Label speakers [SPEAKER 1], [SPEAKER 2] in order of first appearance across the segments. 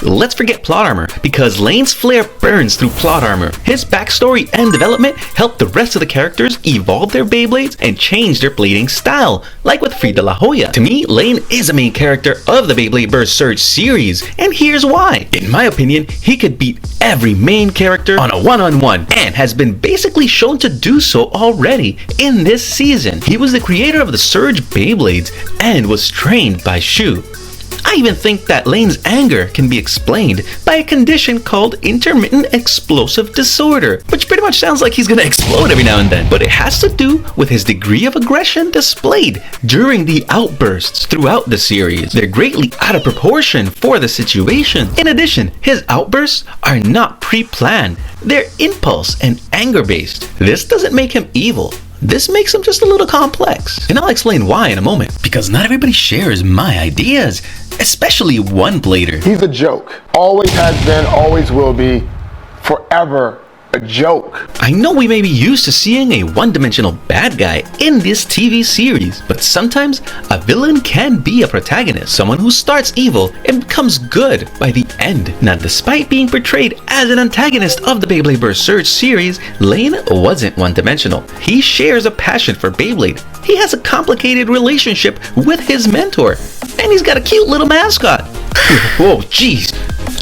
[SPEAKER 1] let's forget plot armor, because Lane's flare burns through plot armor. His backstory and development help the rest of the characters evolve their Beyblades and change their blading style, like with Frida La Jolla. To me, Lane is a main character of the Beyblade Burst Surge series, and here's why. In my opinion, he could beat every main character on a one-on-one, and has been basically shown to do so already in this season. He was the creator of the Surge Beyblades and was trained by Shu. I even think that Lane's anger can be explained by a condition called intermittent explosive disorder, which pretty much sounds like he's gonna explode every now and then, but it has to do with his degree of aggression displayed during the outbursts throughout the series. They're greatly out of proportion for the situation. In addition, his outbursts are not pre-planned. They're impulse and anger-based. This doesn't make him evil. This makes him just a little complex, and I'll explain why in a moment. Because not everybody shares my ideas, especially one blader.
[SPEAKER 2] He's a joke. Always has been, always will be, forever a joke.
[SPEAKER 1] I know we may be used to seeing a one-dimensional bad guy in this TV series, but sometimes a villain can be a protagonist, someone who starts evil and becomes good by the end. Now, despite being portrayed as an antagonist of the Beyblade Burst Surge series, Lane wasn't one-dimensional. He shares a passion for Beyblade. He has a complicated relationship with his mentor, and he's got a cute little mascot. Whoa, jeez.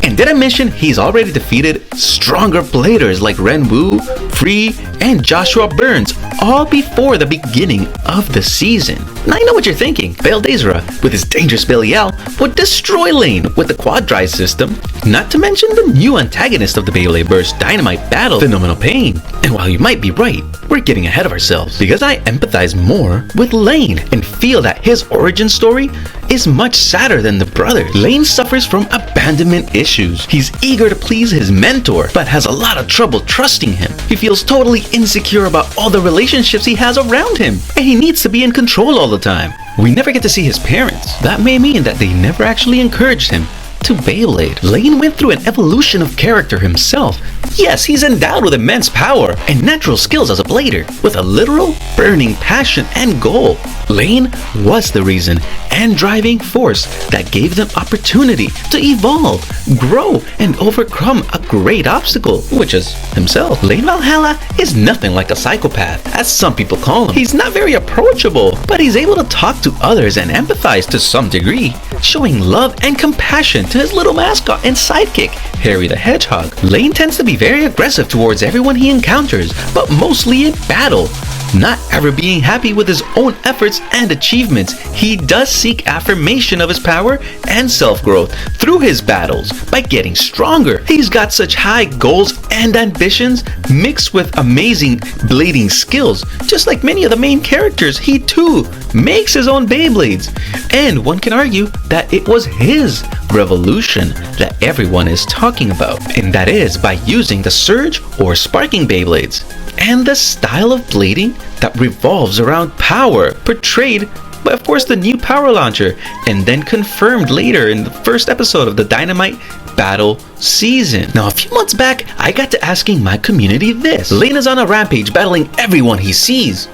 [SPEAKER 1] And did I mention he's already defeated stronger bladers like Ren Wu, Free, and Joshua Burns, all before the beginning of the season. Now I know what you're thinking. Baldezra, with his dangerous Belial, would destroy Lane with the quad drive system, not to mention the new antagonist of the Beyblade Burst Dynamite battle, Phenomenal Pain. And while you might be right, we're getting ahead of ourselves, because I empathize more with Lane and feel that his origin story is much sadder than the brothers. Lane suffers from abandonment issues. He's eager to please his mentor, but has a lot of trouble trusting him. He feels totally insecure about all the relationships he has around him, and he needs to be in control all the time. We never get to see his parents. That may mean that they never actually encouraged him to Beyblade. Lane went through an evolution of character himself. Yes, he's endowed with immense power and natural skills as a blader, with a literal burning passion and goal. Lane was the reason and driving force that gave them opportunity to evolve, grow, and overcome a great obstacle, which is himself. Lane Valhalla is nothing like a psychopath, as some people call him. He's not very approachable, but he's able to talk to others and empathize to some degree, showing love and compassion to his little mascot and sidekick, Harry the Hedgehog. Lane tends to be very aggressive towards everyone he encounters, but mostly in battle. Not ever being happy with his own efforts and achievements, he does seek affirmation of his power and self-growth through his battles by getting stronger. He's got such high goals and ambitions mixed with amazing blading skills. Just like many of the main characters, he too makes his own Beyblades. And one can argue that it was his revolution that everyone is talking about, and that is by using the Surge or Sparking Beyblades, and the style of blading that revolves around power, portrayed by, of course, the new Power Launcher, and then confirmed later in the first episode of the Dynamite Battle season. Now, a few months back, I got to asking my community this. Lane is on a rampage battling everyone he sees.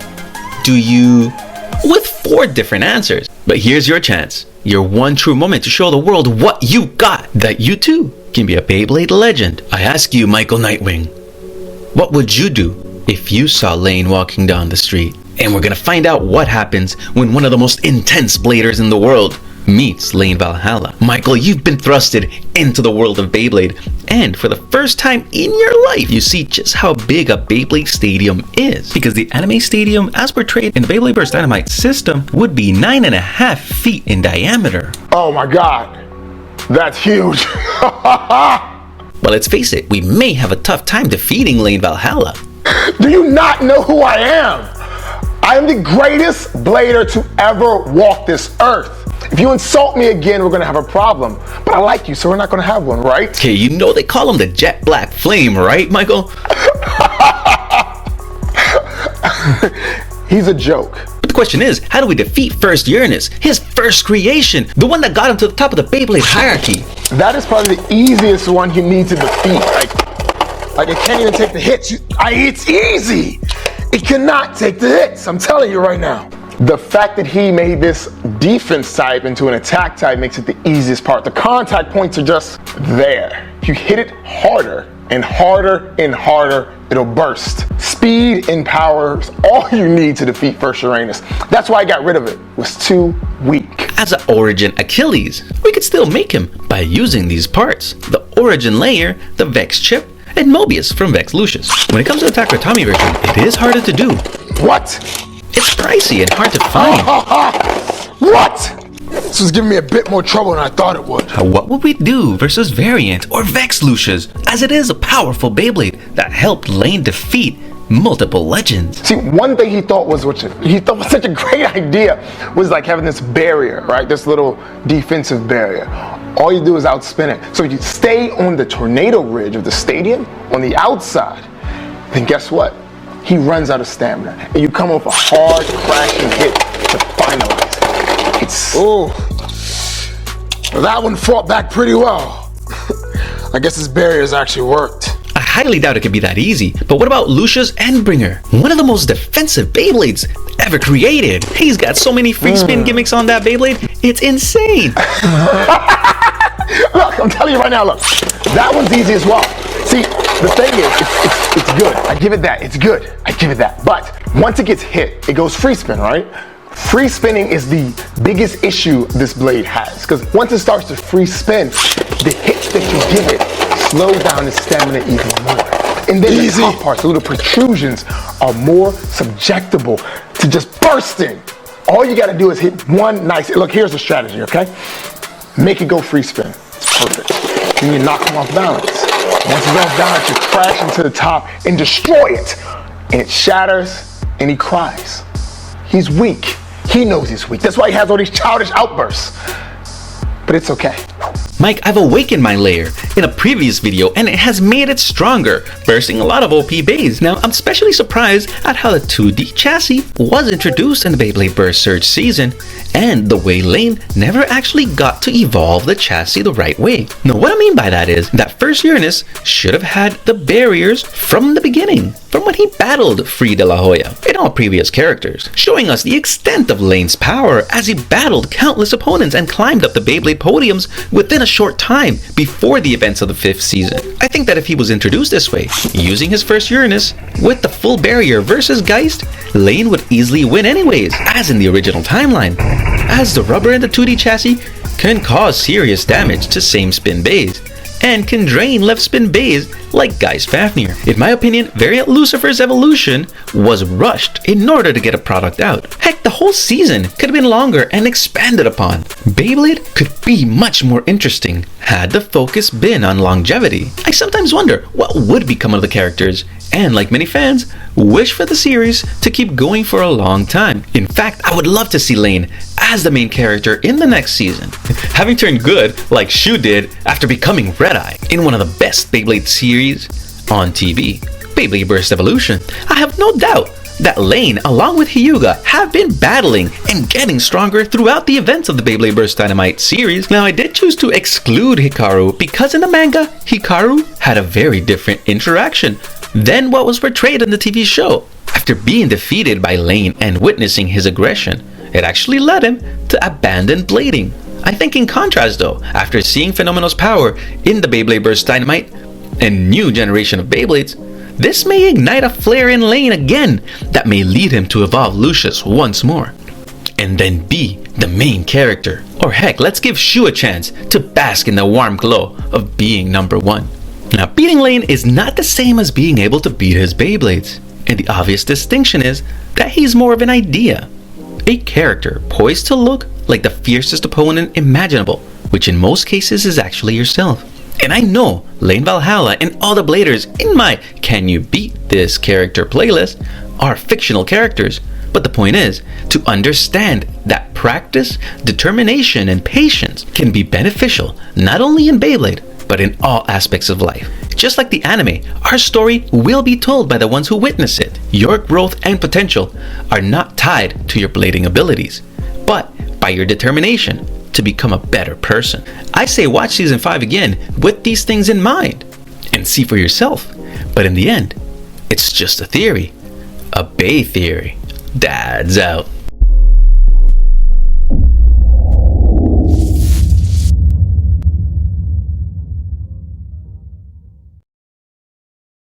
[SPEAKER 1] Do you? With 4 different answers. But here's your chance. Your one true moment to show the world what you got, that you too can be a Beyblade legend. I ask you, Michael Nightwing, what would you do if you saw Lane walking down the street? And we're gonna find out what happens when one of the most intense bladers in the world meets Lane Valhalla. Michael, you've been thrusted into the world of Beyblade, and for the first time in your life, you see just how big a Beyblade stadium is. Because the anime stadium, as portrayed in the Beyblade Burst Dynamite system, would be 9.5 feet in diameter.
[SPEAKER 2] Oh my God, that's huge.
[SPEAKER 1] But let's face it, we may have a tough time defeating Lane Valhalla.
[SPEAKER 2] Do you not know who I am? I am the greatest blader to ever walk this earth. If you insult me again, we're gonna have a problem. But I like you, so we're not gonna have one, right?
[SPEAKER 1] Okay, you know they call him the Jet Black Flame, right, Michael?
[SPEAKER 2] He's a joke.
[SPEAKER 1] But the question is, how do we defeat First Uranus, his first creation, the one that got him to the top of the Beyblade hierarchy?
[SPEAKER 2] That is probably the easiest one you need to defeat. Like it can't even take the hits. It's easy. It cannot take the hits. I'm telling you right now. The fact that he made this defense type into an attack type makes it the easiest part. The contact points are just there. If you hit it harder and harder and harder, it'll burst. Speed and power is all you need to defeat First Uranus. That's why I got rid of it. It was too weak.
[SPEAKER 1] As an Origin Achilles, we could still make him by using these parts: the Origin layer, the Vex chip, and Mobius from Vex Lucius. When it comes to the Takratami version, it is harder to do.
[SPEAKER 2] What?
[SPEAKER 1] It's pricey and hard to find.
[SPEAKER 2] What? This was giving me a bit more trouble than I thought it would.
[SPEAKER 1] What would we do versus Variant or Vex Lucius, as it is a powerful Beyblade that helped Lane defeat multiple legends?
[SPEAKER 2] See, one thing he thought was such a great idea was like having this barrier, right? This little defensive barrier. All you do is outspin it. So you stay on the tornado ridge of the stadium on the outside, then guess what? He runs out of stamina, and you come off a hard crashing hit to finalize it. It's...
[SPEAKER 3] Ooh, that one fought back pretty well. I guess his barriers actually worked.
[SPEAKER 1] I highly doubt it could be that easy, but what about Lucius Endbringer? One of the most defensive Beyblades ever created. He's got so many free spin gimmicks on that Beyblade, it's insane.
[SPEAKER 2] Look, I'm telling you right now, look, that one's easy as well. See, the thing is, it's good. I give it that. It's good. I give it that. But once it gets hit, it goes free spin, right? Free spinning is the biggest issue this blade has, because once it starts to free spin, the hits that you give it slow down its stamina even more. And then the top parts, the little protrusions, are more subjectable to just bursting. All you gotta do is hit one nice, look, here's the strategy, okay? Make it go free spin. It's perfect. Then you knock him off balance. Once he's off balance, you crash into the top and destroy it. And it shatters, and he cries. He's weak. He knows he's weak. That's why he has all these childish outbursts. But it's okay.
[SPEAKER 1] Mike, I've awakened my layer in a previous video, and it has made it stronger, bursting a lot of OP bays. Now, I'm especially surprised at how the 2D chassis was introduced in the Beyblade Burst Surge season, and the way Lane never actually got to evolve the chassis the right way. Now, what I mean by that is that First Uranus should have had the barriers from the beginning, from when he battled Free De La Hoya in all previous characters, showing us the extent of Lane's power as he battled countless opponents and climbed up the Beyblade podiums within a short time before the events of the 5th season. I think that if he was introduced this way, using his First Uranus with the full barrier versus Geist, Lane would easily win anyways, as in the original timeline, as the rubber in the 2D chassis can cause serious damage to same spin bays, and can drain left spin bays like Geist Fafnir. In my opinion, Variant Lucifer's evolution was rushed in order to get a product out. Heck, the whole season could have been longer and expanded upon. Beyblade could be much more interesting had the focus been on longevity. I sometimes wonder what would become of the characters, and like many fans, wish for the series to keep going for a long time. In fact, I would love to see Lane as the main character in the next season, having turned good like Shu did after becoming Red Eye in one of the best Beyblade series on TV, Beyblade Burst Evolution. I have no doubt that Lane, along with Hyuga, have been battling and getting stronger throughout the events of the Beyblade Burst Dynamite series. Now, I did choose to exclude Hikaru because in the manga, Hikaru had a very different interaction than what was portrayed in the TV show. After being defeated by Lane and witnessing his aggression, it actually led him to abandon blading. I think in contrast though, after seeing Phenomenal's power in the Beyblade Burst Dynamite and new generation of Beyblades, this may ignite a flare in Lane again that may lead him to evolve Lucius once more, and then be the main character. Or heck, let's give Shu a chance to bask in the warm glow of being number one. Now, beating Lane is not the same as being able to beat his Beyblades, and the obvious distinction is that he's more of an idea, a character poised to look like the fiercest opponent imaginable, which in most cases is actually yourself. And I know Lane Valhalla and all the Bladers in my Can You Beat This Character playlist are fictional characters, but the point is to understand that practice, determination, and patience can be beneficial not only in Beyblade, but in all aspects of life. Just like the anime, our story will be told by the ones who witness it. Your growth and potential are not tied to your blading abilities, but by your determination to become a better person. I say watch season 5 again with these things in mind and see for yourself. But in the end, it's just a theory. A Bey theory. Dad's out.